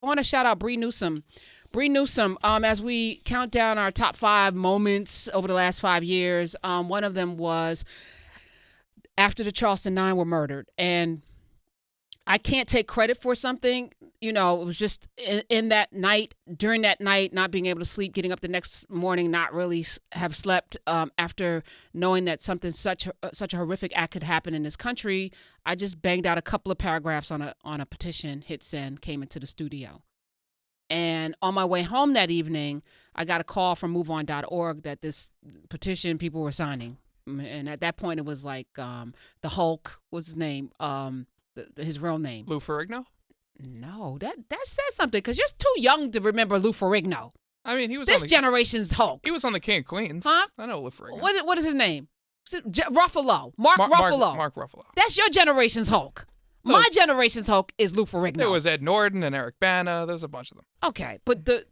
I want to shout out Bree Newsome. Bree Newsome, as we count down our top 5 moments over the last 5 years, one of them was after the Charleston 9 were murdered. And I can't take credit for something. It was just in that night, during that night, not being able to sleep, getting up the next morning, not really have slept after knowing that something such a horrific act could happen in this country. I just banged out a couple of paragraphs on a petition, hit send, came into the studio. And on my way home that evening, I got a call from MoveOn.org that this petition people were signing. And at that point, it was like the Hulk, what's his name? His real name. Lou Ferrigno? No, that says something because you're too young to remember Lou Ferrigno. I mean, he was this generation's Hulk. He was on the King of Queens. Huh? I know Lou Ferrigno. What is his name? Ruffalo. Mark Ruffalo. Mark Ruffalo. That's your generation's Hulk. No. My generation's Hulk is Lou Ferrigno. There was Ed Norton and Eric Bana. There was a bunch of them. Okay, but the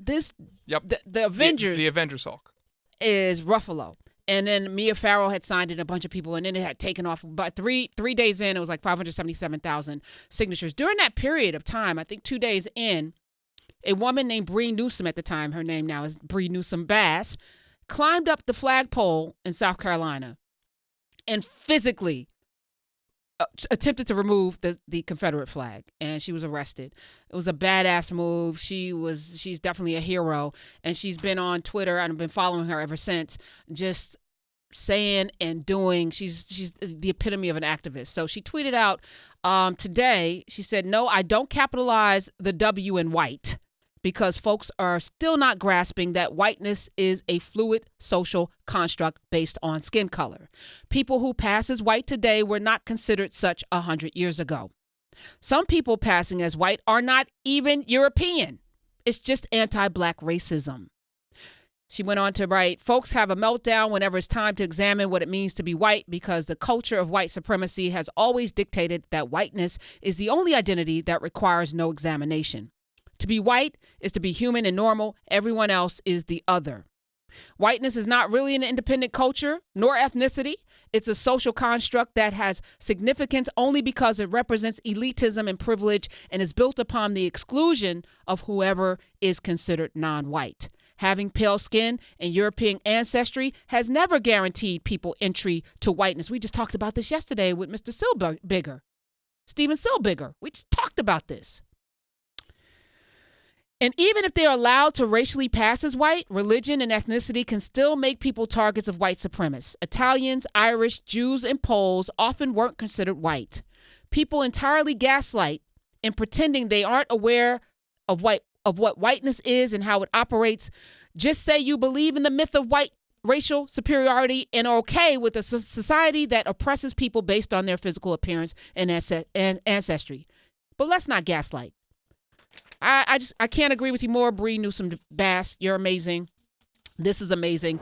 Avengers. The Avengers Hulk is Ruffalo. And then Mia Farrow had signed it, a bunch of people, and then it had taken off. But three days in, it was like 577,000 signatures. During that period of time, I think 2 days in, a woman named Bree Newsome at the time, her name now is Bree Newsome Bass, climbed up the flagpole in South Carolina and physically attempted to remove the Confederate flag, and she was arrested. It was a badass move. She's definitely a hero, and she's been on Twitter, and I've been following her ever since, just saying and doing. She's the epitome of an activist. So she tweeted out today, she said, "No, I don't capitalize the W in white because folks are still not grasping that whiteness is a fluid social construct based on skin color. People who pass as white today were not considered such 100 years ago. Some people passing as white are not even European. It's just anti-black racism." She went on to write, "Folks have a meltdown whenever it's time to examine what it means to be white because the culture of white supremacy has always dictated that whiteness is the only identity that requires no examination. To be white is to be human and normal. Everyone else is the other. Whiteness is not really an independent culture nor ethnicity. It's a social construct that has significance only because it represents elitism and privilege and is built upon the exclusion of whoever is considered non-white. Having pale skin and European ancestry has never guaranteed people entry to whiteness." We just talked about this yesterday with Mr. Steven Silbigger. We just talked about this. "And even if they're allowed to racially pass as white, religion and ethnicity can still make people targets of white supremacists. Italians, Irish, Jews, and Poles often weren't considered white. People entirely gaslight in pretending they aren't aware of what whiteness is and how it operates. Just say you believe in the myth of white racial superiority and are okay with a society that oppresses people based on their physical appearance and ancestry. But let's not gaslight." I can't agree with you more, Bree Newsome Bass. You're amazing. This is amazing.